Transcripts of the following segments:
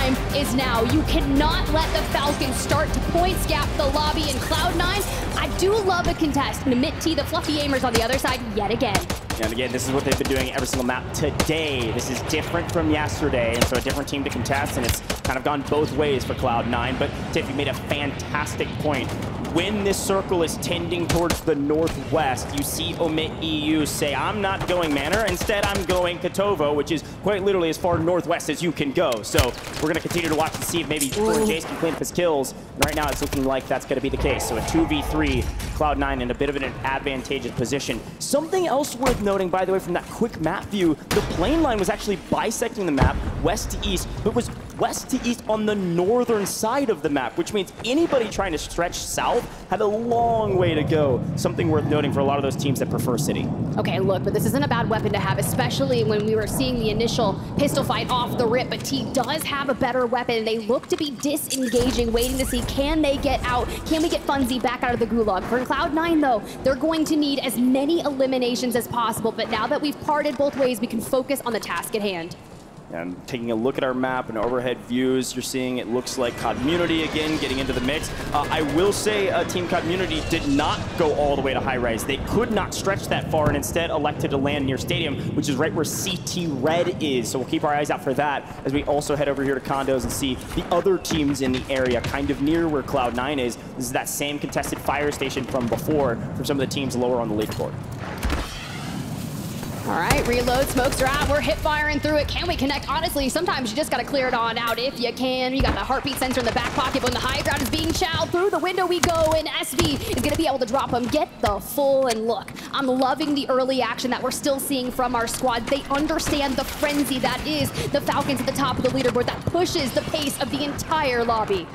time is now. You cannot let the Falcons start to points gap the lobby in Cloud9. I do love a contest. T, the fluffy aimers on the other side yet again. And again, this is what they've been doing every single map today. This is different from yesterday, and so a different team to contest, and it's kind of gone both ways for Cloud9. But Tiff, you made a fantastic point. When this circle is tending towards the northwest, you see Omit EU say, I'm not going Manor, instead I'm going Kotovo, which is quite literally as far northwest as you can go. So we're going to continue to watch and see if maybe Jace can clean up his kills. And right now it's looking like that's going to be the case. So a 2v3, Cloud9 in a bit of an advantageous position. Something else worth noting, by the way, from that quick map view, the plane line was actually bisecting the map west to east, but was west to east on the northern side of the map, which means anybody trying to stretch south had a long way to go. Something worth noting for a lot of those teams that prefer City. Okay, look, but this isn't a bad weapon to have, especially when we were seeing the initial pistol fight off the rip, but T does have a better weapon. They look to be disengaging, waiting to see, can they get out? Can we get Funzy back out of the gulag? For Cloud9, though, they're going to need as many eliminations as possible, but now that we've parted both ways, we can focus on the task at hand. And taking a look at our map and overhead views, you're seeing it looks like Community again getting into the mix. I will say Team Community did not go all the way to high rise. They could not stretch that far and instead elected to land near Stadium, which is right where CT Red is. So we'll keep our eyes out for that as we also head over here to condos and see the other teams in the area kind of near where Cloud9 is. This is that same contested fire station from before from some of the teams lower on the leaf board. All right, reload, smokes are out. We're hip firing through it. Can we connect? Honestly, sometimes you just got to clear it on out if you can. You got the heartbeat sensor in the back pocket, but when the high ground is being chowed, through the window we go, and SV is going to be able to drop him. Get the full, and look, I'm loving the early action that we're still seeing from our squad. They understand the frenzy that is the Falcons at the top of the leaderboard that pushes the pace of the entire lobby.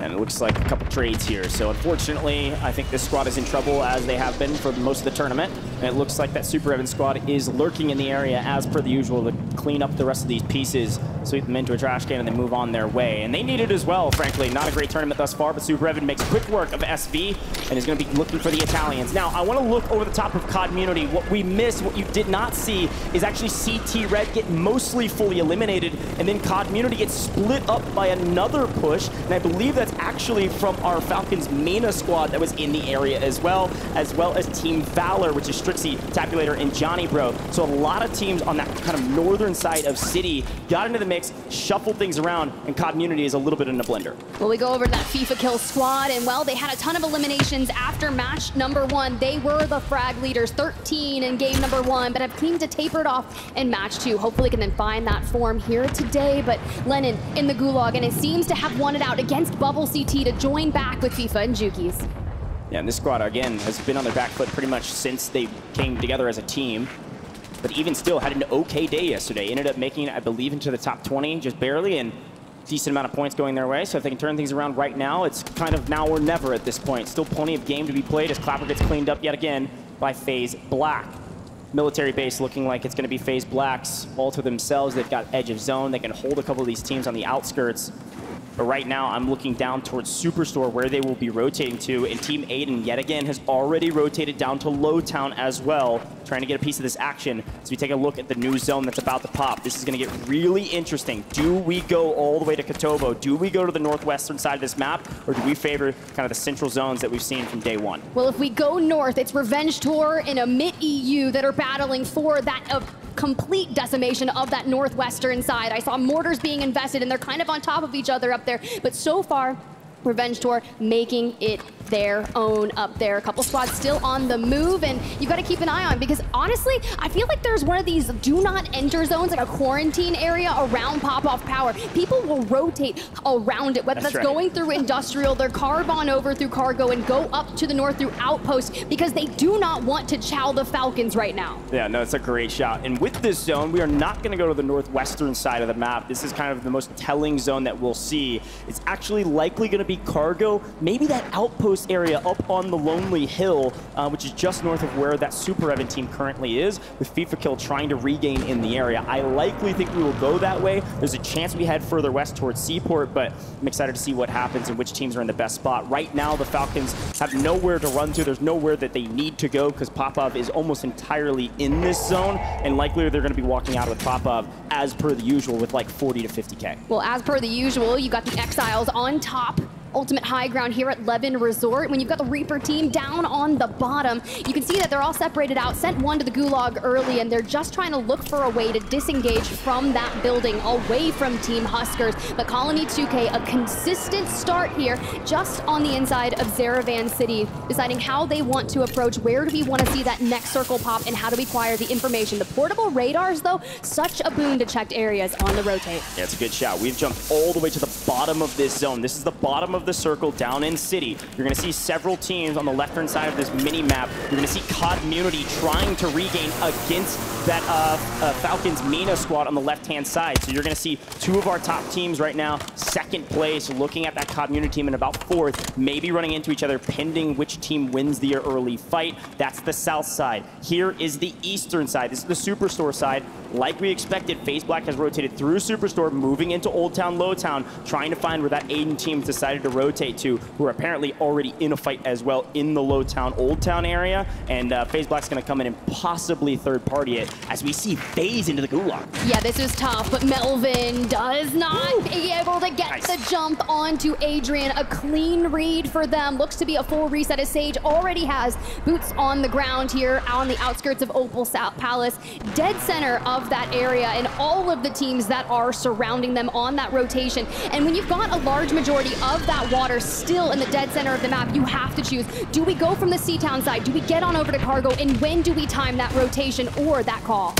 And it looks like a couple trades here. So unfortunately, I think this squad is in trouble as they have been for most of the tournament. And it looks like that Super Evan squad is lurking in the area as per the usual to clean up the rest of these pieces, sweep them into a trash can, and then move on their way. And they need it as well, frankly. Not a great tournament thus far, but Super Evan makes quick work of SV and is going to be looking for the Italians. Now, I want to look over the top of Community. What we missed, what you did not see, is actually CT Red get mostly fully eliminated, and then Community gets split up by another push, and I believe that's actually from our Falcons MENA squad that was in the area as well as Team Valor, which is Strixie, Tabulator, and Johnny Bro. So a lot of teams on that kind of northern side of City got into the mix, shuffled things around, and Community is a little bit in a blender. Well, we go over to that FIFA kill squad, and well, they had a ton of eliminations after match number 1. They were the frag leaders, 13 in game number 1, but have seemed to taper it off in match 2. Hopefully can then find that form here today, but Lennon in the gulag, and it seems to have won it out against Bubble CT to join back with FIFA and Jukies. Yeah, and this squad, again, has been on their back foot pretty much since they came together as a team. But even still, had an okay day yesterday. Ended up making it, I believe, into the top 20, just barely, and decent amount of points going their way. So if they can turn things around right now, it's kind of now or never at this point. Still plenty of game to be played as Clapper gets cleaned up yet again by FaZe Black. Military base looking like it's going to be FaZe Black's all to themselves. They've got edge of zone. They can hold a couple of these teams on the outskirts. But right now, I'm looking down towards Superstore where they will be rotating to, and Team Aydan yet again has already rotated down to Lowtown as well, trying to get a piece of this action. So we take a look at the new zone that's about to pop. This is going to get really interesting. Do we go all the way to Kotovo? Do we go to the northwestern side of this map, or do we favor kind of the central zones that we've seen from day one? Well, if we go north, it's Revenge Tour and Omit EU that are battling for that complete decimation of that northwestern side. I saw mortars being invested, and they're kind of on top of each other up there. But so far, Revenge Tour making it their own up there. A couple squads still on the move, and you've got to keep an eye on, because honestly, I feel like there's one of these do not enter zones, like a quarantine area around pop-off power. People will rotate around it, whether that's right. Going through industrial, they're carve on over through cargo and go up to the north through outpost, because they do not want to chow the Falcons right now. Yeah, no, it's a great shot. And with this zone, we are not going to go to the northwestern side of the map. This is kind of the most telling zone that we'll see. It's actually likely going to be cargo, maybe that outpost outpost area up on the Lonely Hill, which is just north of where that Super Evan team currently is, with FIFA Kill trying to regain in the area. I likely think we will go that way. There's a chance we head further west towards Seaport, but I'm excited to see what happens and which teams are in the best spot. Right now, the Falcons have nowhere to run to. There's nowhere that they need to go because Popov is almost entirely in this zone, and likely they're going to be walking out with Popov as per the usual with like 40 to 50K. Well, as per the usual, you got the Exiles on top. Ultimate high ground here at Levin Resort. When you've got the Reaper team down on the bottom, you can see that they're all separated out, sent one to the Gulag early, and they're just trying to look for a way to disengage from that building away from Team Huskers. But Colony 2K, a consistent start here just on the inside of Zaravan City, deciding how they want to approach, where do we want to see that next circle pop, and how do we acquire the information. The portable radars, though, such a boon to checked areas on the rotate. Yeah, it's a good shout. We've jumped all the way to the bottom of this zone. This is the bottom of the circle down in City. You're going to see several teams on the left-hand side of this mini-map. You're going to see Community trying to regain against that Falcons Mina squad on the left-hand side. So you're going to see two of our top teams right now, second place, looking at that Community team in about fourth, maybe running into each other, pending which team wins the early fight. That's the south side. Here is the eastern side. This is the Superstore side. Like we expected, FaZe Black has rotated through Superstore, moving into Old Town, Low Town, trying to find where that Aydan team decided to rotate to, who are apparently already in a fight as well in the Low Town, Old Town area. And FaZe Black's going to come in and possibly third party it as we see FaZe into the Gulag. Yeah, this is tough, but Melvin does not be able to get the jump onto Adrian. A clean read for them. Looks to be a full reset as Sage already has boots on the ground here on the outskirts of Opal Palace, dead center of that area, and all of the teams that are surrounding them on that rotation. And when you've got a large majority of that water still in the dead center of the map, you have to choose. Do we go from the Seatown side? Do we get on over to Cargo? And when do we time that rotation or that call?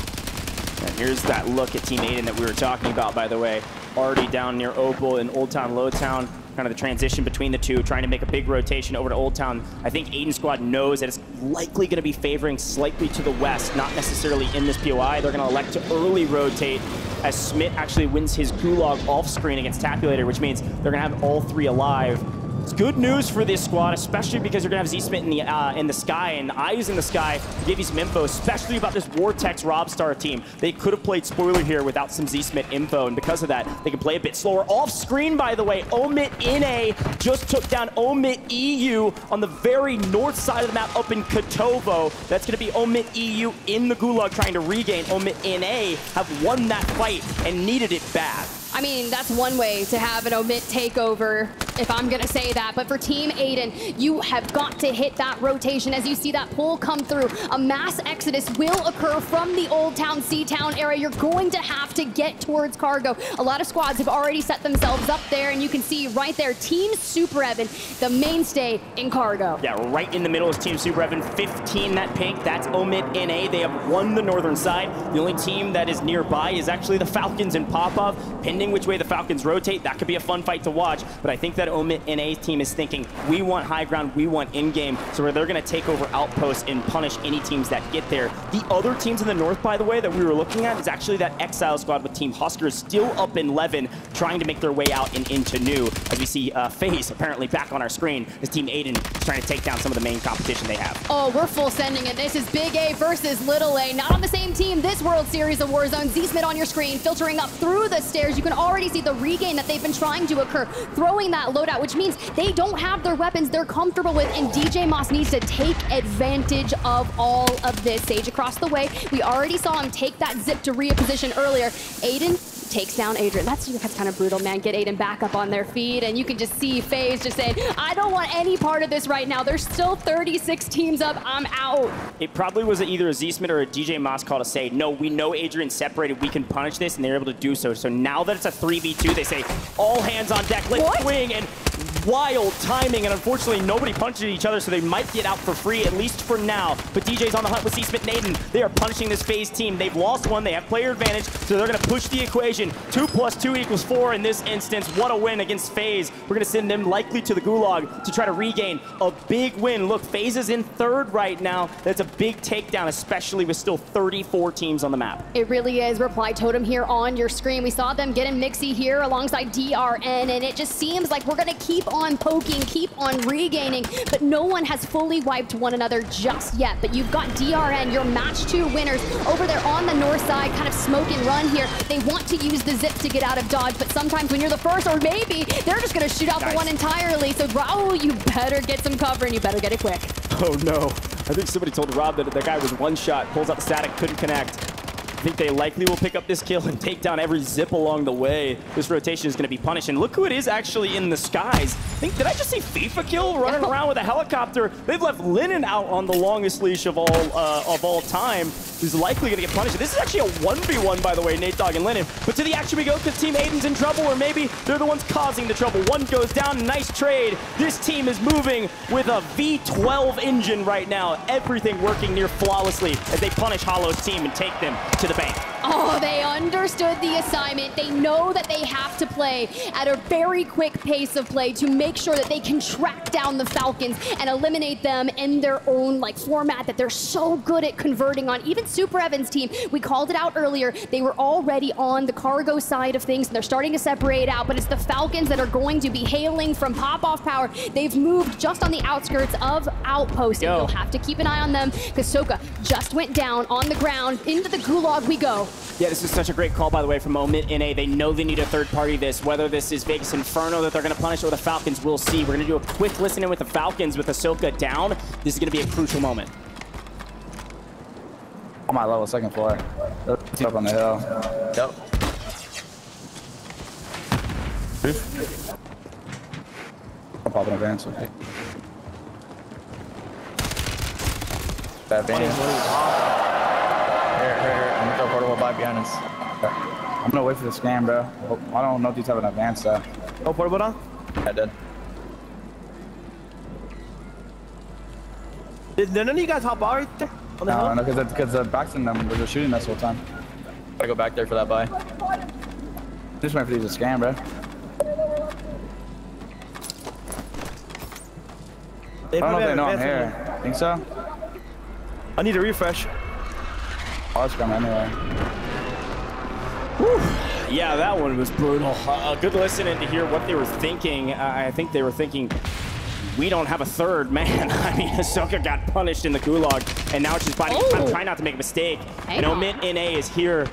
And here's that look at Team Aydan that we were talking about, by the way. Already down near Opal in Old Town, Low Town. Kind of the transition between the two, trying to make a big rotation over to Old Town. I think Aydan squad knows that it's likely going to be favoring slightly to the west, not necessarily in this POI. They're going to elect to early rotate as Smith actually wins his Gulag off screen against Tapulator, which means they're going to have all three alive. It's good news for this squad, especially because you're going to have Z-Smith in the sky and Eyes in the sky to give you some info, especially about this Vortex Robstar team. They could have played spoiler here without some Z-Smith info, and because of that, they can play a bit slower. Off screen, by the way, Omit NA just took down Omit EU on the very north side of the map up in Kotovo. That's going to be Omit EU in the Gulag trying to regain. Omit NA have won that fight and needed it bad. I mean, that's one way to have an Omit takeover, if I'm going to say that. But for Team Aydan, you have got to hit that rotation as you see that pull come through. A mass exodus will occur from the Old Town, Seatown area. You're going to have to get towards Cargo. A lot of squads have already set themselves up there, and you can see right there, Team Super Evan, the mainstay in Cargo. Yeah, right in the middle is Team Super Evan, 15 that pink. That's Omit NA. They have won the northern side. The only team that is nearby is actually the Falcons and Popov. Pending which way the Falcons rotate, that could be a fun fight to watch, but I think that Omit NA's team is thinking, we want high ground, we want in-game, so where they're going to take over outposts and punish any teams that get there. The other teams in the north, by the way, that we were looking at is actually that Exile squad with Team Huskers still up in Levin, trying to make their way out and into New, as we see FaZe apparently back on our screen, as Team Aydan is trying to take down some of the main competition they have. Oh, we're full sending it. This is Big A versus Little A. Not on the same team this World Series of Warzone. Z-Smith on your screen, filtering up through the stairs. You can already see the regain that they've been trying to occur, throwing that loadout, which means they don't have their weapons they're comfortable with, and DJ Moss needs to take advantage of all of this. Sage across the way. We already saw him take that zip to reposition earlier. Aydan takes down Adrian. That's kind of brutal, man. Get Aydan back up on their feet, and you can just see FaZe just saying, I don't want any part of this right now. There's still 36 teams up. I'm out. It probably was either a Z-Smith or a DJ Moss call to say, no, we know Adrian's separated. We can punish this, and they're able to do so. So now that it's a 3v2, they say, all hands on deck. Let's swing, and wild timing, and unfortunately nobody punches each other, so they might get out for free, at least for now. But DJ's on the hunt with Z-Smith and Aydan. They are punishing this FaZe team. They've lost one. They have player advantage, so they're going to push the equation. 2 + 2 = 4 in this instance. What a win against FaZe. We're going to send them likely to the Gulag to try to regain a big win. Look, FaZe is in third right now. That's a big takedown, especially with still 34 teams on the map. It really is. Reply Totem here on your screen. We saw them get in Mixie here alongside DRN, and it just seems like we're going to keep keep on poking, keep on regaining, but no one has fully wiped one another just yet. But you've got DRN, your match 2 winners, over there on the north side, kind of smoke and run here. They want to use the zip to get out of dodge, but sometimes when you're the first, or maybe they're just going to shoot out the one entirely. So Raul, you better get some cover and you better get it quick. Oh no, I think somebody told Rob that the guy was one shot, pulls out the static, couldn't connect. I think they likely will pick up this kill and take down every zip along the way. This rotation is going to be punished. And look who it is actually in the skies. Did I just see FIFA kill running around with a helicopter? They've left Linen out on the longest leash of all time, who's likely going to get punished. This is actually a 1v1, by the way, Nate Dogg and Linen. But to the action we go, because Team Aydan's in trouble, or maybe they're the ones causing the trouble. One goes down, nice trade. This team is moving with a V12 engine right now. Everything working near flawlessly as they punish Hollow's team and take them to the bank. Oh, they understood the assignment. They know that they have to play at a very quick pace of play to make sure that they can track down the Falcons and eliminate them in their own format that they're so good at converting on. Even Super Evan's team, we called it out earlier, they were already on the cargo side of things and they're starting to separate out, but it's the Falcons that are going to be hailing from pop-off power. They've moved just on the outskirts of Outpost, and you'll have to keep an eye on them because Soka just went down on the ground. Into the gulag we go. Yeah, this is such a great call, by the way, from Omit NA. They know they need a third party this. Whether this is Vegas Inferno that they're going to punish or the Falcons, we'll see. We're going to do a quick listen in with the Falcons with Ahsoka down. This is going to be a crucial moment. On my level, second floor. Up on the hill. Yep. I'll pop in advance, okay. That van. Here. I'm gonna throw portable by behind us. I'm gonna wait for the scan, bro. I don't know if these have an advance though. Oh, portable down? I did. Did none of you guys hop out right there? On the hill? No, because the backs in them were shooting us the whole time. Gotta go back there for that buy. Just waiting for these to scan, bro. I don't know if they know I'm here. Think so? I need a refresh. I'll just come anyway. Whew. Yeah, that one was brutal. Good listening to hear what they were thinking. I think they were thinking, we don't have a third man. I mean, Ahsoka got punished in the gulag, and now she's fighting. I'm trying not to make a mistake. And Omit NA is here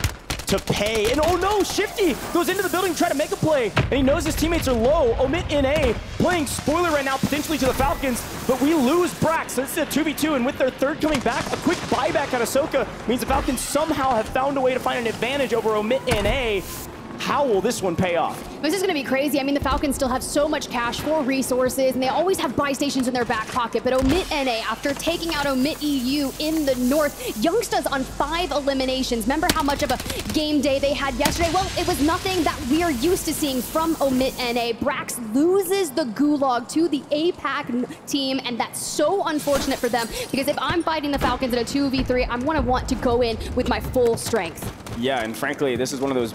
to pay. And oh no, Shifty goes into the building to try to make a play, and he knows his teammates are low. Omit NA playing spoiler right now, potentially to the Falcons, but we lose Brax. So this is a 2v2, and with their third coming back, a quick buyback on Ahsoka means the Falcons somehow have found a way to find an advantage over Omit NA. How will this one pay off? This is going to be crazy. I mean, the Falcons still have so much cash for resources, and they always have buy stations in their back pocket. But Omit NA, after taking out Omit EU in the north, Youngsta's on 5 eliminations. Remember how much of a game day they had yesterday? Well, it was nothing that we are used to seeing from Omit NA. Brax loses the gulag to the APAC team, and that's so unfortunate for them, because if I'm fighting the Falcons in a 2v3, I'm going to want to go in with my full strength. Yeah, and frankly, this is one of those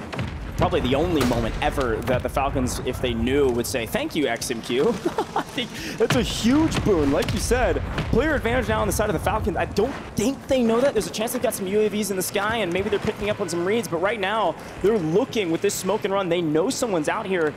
probably the only moment ever that the Falcons, if they knew, would say, thank you, XMQ. I think that's a huge boon. Like you said, player advantage now on the side of the Falcons. I don't think they know that. There's a chance they've got some UAVs in the sky, and maybe they're picking up on some reads, but right now, they're looking with this smoke and run. They know someone's out here,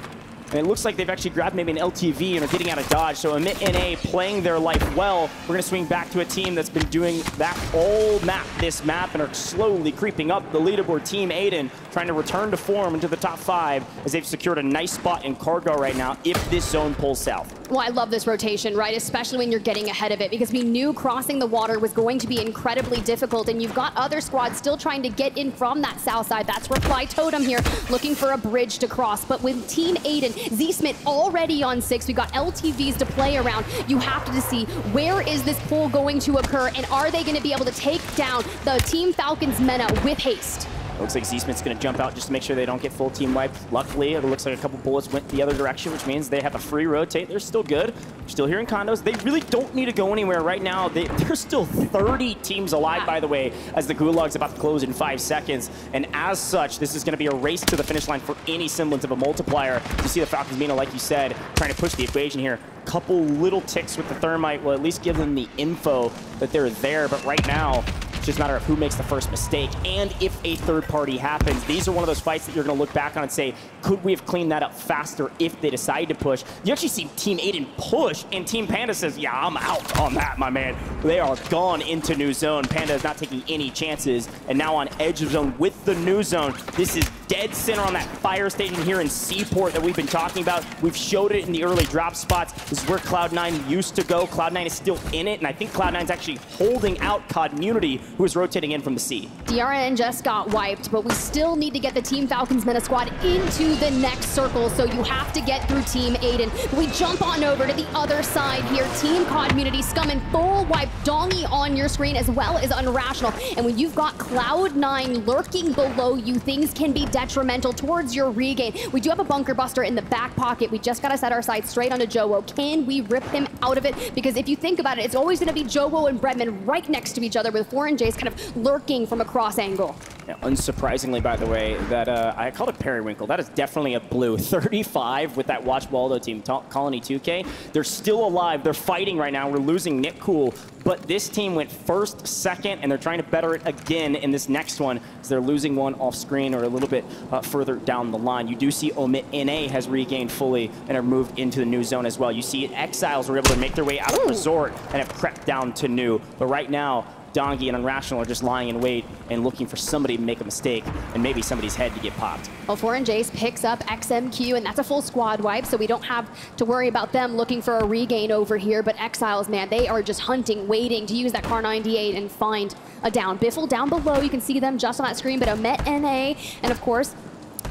and it looks like they've actually grabbed maybe an LTV and are getting out of dodge. So Omit NA playing their life well. We're going to swing back to a team that's been doing that all map, this map, and are slowly creeping up the leaderboard. Team Aydan trying to return to form into the top 5 as they've secured a nice spot in cargo right now if this zone pulls south. Well, I love this rotation, right? Especially when you're getting ahead of it, because we knew crossing the water was going to be incredibly difficult, and you've got other squads still trying to get in from that south side. That's Reply Totem here, looking for a bridge to cross. But with Team Aydan, Z-Smith already on 6, we got LTVs to play around. You have to see where is this pull going to occur, and are they going to be able to take down the Team Falcons Mena with haste? It looks like Z-Smith's going to jump out just to make sure they don't get full team wiped. Luckily, it looks like a couple bullets went the other direction, which means they have a free rotate. They're still good. They're still here in condos. They really don't need to go anywhere right now. There's still 30 teams alive, by the way, as the Gulag's about to close in 5 seconds. And as such, this is going to be a race to the finish line for any semblance of a multiplier. You see the Falcons, Mina, like you said, trying to push the equation here. Couple little ticks with the thermite will at least give them the info that they're there. But right now, just a matter of who makes the first mistake. And if a third party happens, these are one of those fights that you're going to look back on and say, could we have cleaned that up faster if they decide to push? You actually see Team Aydan push, and Team Panda says, yeah, I'm out on that, my man. They are gone into new zone. Panda is not taking any chances, and now on edge of zone with the new zone. This is dead center on that fire station here in Seaport that we've been talking about. We've showed it in the early drop spots. This is where Cloud9 used to go. Cloud9 is still in it, and I think Cloud9's actually holding out Community, who is rotating in from the C. DRN just got wiped, but we still need to get the Team Falcons meta squad into the next circle, so you have to get through Team Aydan. We jump on over to the other side here. Team Community scum and full wipe dongy on your screen, as well as Unrational. And when you've got Cloud9 lurking below you, things can be detrimental towards your regain. We do have a bunker buster in the back pocket. We just got to set our sights straight onto Jowo. Can we rip him out of it? Because if you think about it, it's always going to be Jowo and Bredman right next to each other, with 4NJs kind of lurking from a cross angle. Now, unsurprisingly, by the way, that I called it periwinkle. That is definitely a blue. 35 with that Watch Waldo team, Colony 2K. They're still alive. They're fighting right now. We're losing Nick Cool, but this team went first, second, and they're trying to better it again in this next one, because they're losing one off screen or a little bit further down the line. You do see Omit NA has regained fully and are moved into the new zone as well. You see Exiles were able to make their way out of Resort and have crept down to new. But right now, Dongy and Unrational are just lying in wait and looking for somebody to make a mistake and maybe somebody's head to get popped. Well, 4NJs picks up XMQ, and that's a full squad wipe, so we don't have to worry about them looking for a regain over here. But Exiles, man, they are just hunting, waiting to use that Car 98 and find a down. Biffle down below, you can see them just on that screen, but Omet NA, and of course,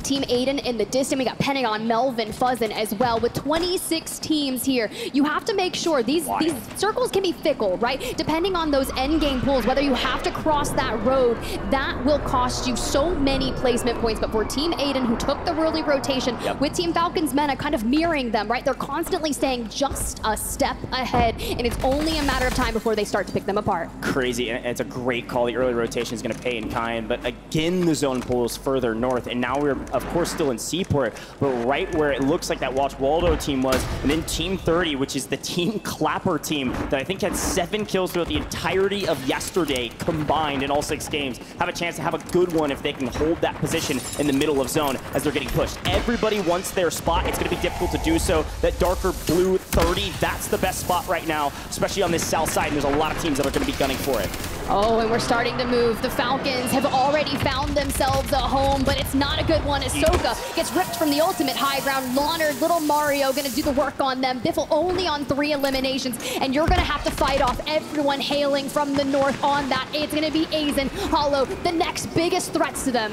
Team Aydan in the distance. We got Pentagon, Melvin, Fuzzin as well. With 26 teams here, you have to make sure these circles can be fickle, right? Depending on those end game pools, whether you have to cross that road, that will cost you so many placement points. But for Team Aydan, who took the early rotation with Team Falcons meta kind of mirroring them, right? They're constantly staying just a step ahead, and it's only a matter of time before they start to pick them apart. Crazy, and it's a great call. The early rotation is going to pay in kind, but again, the zone pool is further north, and now we're of course still in Seaport, but right where it looks like that Watch Waldo team was, and then Team 30, which is the Team Clapper team that I think had 7 kills throughout the entirety of yesterday combined in all 6 games, have a chance to have a good one if they can hold that position in the middle of zone as they're getting pushed. Everybody wants their spot. It's going to be difficult to do so. That darker blue 30, that's the best spot right now, especially on this south side, and there's a lot of teams that are going to be gunning for it. Oh, and we're starting to move. The Falcons have already found themselves a home, but it's not a good one as Soka gets ripped from the ultimate high ground. Launard, little Mario gonna do the work on them. Biffle only on 3 eliminations, and you're gonna have to fight off everyone hailing from the north on that. It's gonna be Aydan, Hollow, the next biggest threats to them.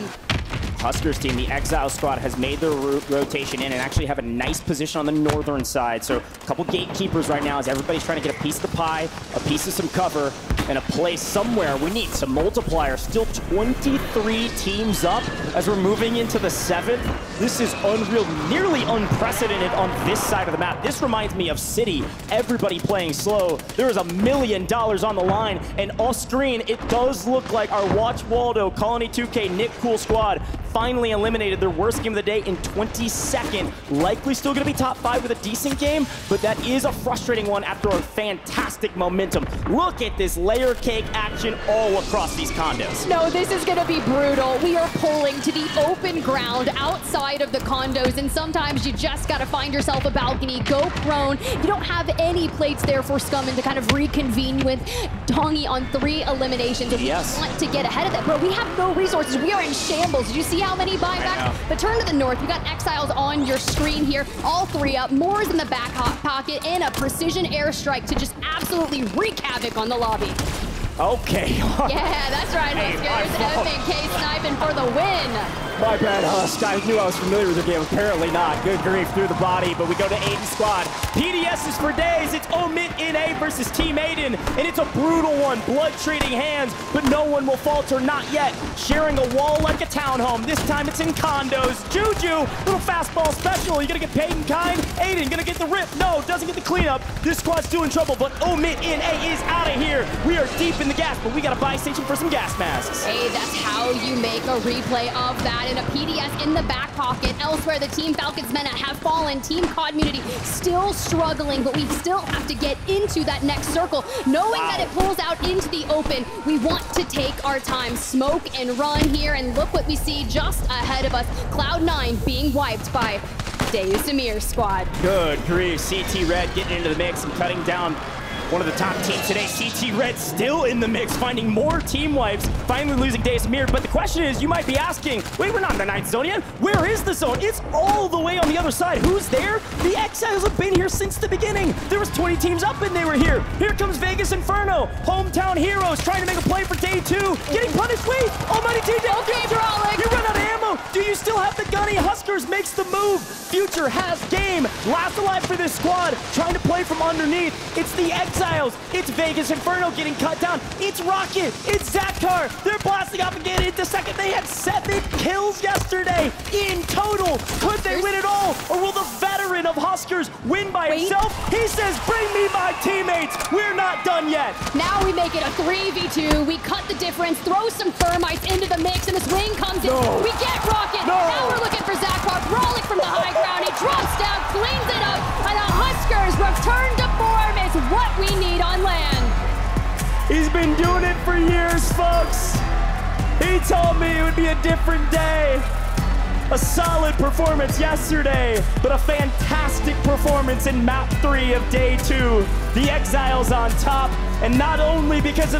Huskers team, the Exile squad, has made their rotation in and actually have a nice position on the northern side. So a couple gatekeepers right now as everybody's trying to get a piece of the pie, a piece of some cover, and a place somewhere. We need some multipliers. Still 23 teams up as we're moving into the 7th. This is unreal, nearly unprecedented on this side of the map. This reminds me of City, everybody playing slow. There is $1 million on the line, and off screen, it does look like our Watch Waldo, Colony 2K, Nick Cool squad finally eliminated their worst game of the day in 22nd. Likely still going to be top 5 with a decent game, but that is a frustrating one after a fantastic momentum. Look at this layer cake action all across these condos. No, this is going to be brutal. We are pulling to the open ground outside of the condos, and sometimes you just got to find yourself a balcony, go prone. You don't have any plates there for Scummin to kind of reconvene with. Dongy on 3 eliminations. We want to get ahead of that, but we have no resources. We are in shambles. Did you see how many buybacks? But turn to the north. We got Exiles on your screen here. All 3 up. Moore's in the back pocket, and a precision airstrike to just absolutely wreak havoc on the lobby. Okay. Yeah, that's right, Huskers. FNK sniping for the win. My bad, Husk. I knew I was familiar with the game. Apparently not. Good grief through the body, but we go to Aydan squad. PDS is for days. It's Omit NA versus Team Aydan, and it's a brutal one. Blood trading hands, but no one will falter. Not yet. Sharing a wall like a townhome. This time it's in condos. Juju, little fastball special. You gonna get paid in kind? Aydan gonna get the rip. No, doesn't get the cleanup. This squad's still in trouble, but Omit NA is out of here. We are deep in the gas, but we got a buy station for some gas masks. Hey, that's how you make a replay of that. and a PDS in the back pocket. Elsewhere, the Team Falcons men have fallen. Team Community still struggling, but we still have to get into that next circle. Knowing that it pulls out into the open, we want to take our time, smoke and run here, and look what we see just ahead of us. Cloud9 being wiped by Deus Amir's squad. Good grief, CT Red getting into the mix and cutting down one of the top teams today. CT Red still in the mix, finding more team wipes, finally losing Deus Amir. But the question is, you might be asking, wait, we're not in the 9th zone yet. Where is the zone? It's all the way on the other side. Who's there? The Exiles have been here since the beginning. There was 20 teams up and they were here. Here comes Vegas Inferno, hometown heroes, trying to make a play for day 2. Getting punished, wait, almighty TJ. Okay, Brolic. You run out of ammo. Do you still have the gunny? Huskers makes the move. Future has game. Last alive for this squad, trying to play from underneath. It's the Exiles. It's Vegas Inferno getting cut down. It's Rocket. It's Zakar. They're blasting off again into second. They had 7 kills yesterday in total. Could they win it all? Or will the veteran of Huskers win by himself? He says, bring me my teammates. We're not done yet. Now we make it a 3v2. We cut the difference, throw some thermites into the mix, and this wing comes in. We get Rocket. Now we're looking for Zakar. Brolic from the high ground. He drops down, cleans it up, and the Huskers return to form is what we need on land. He's been doing it for years, folks. He told me it would be a different day. A solid performance yesterday, but a fantastic performance in map 3 of day 2. The Exiles on top, and not only because of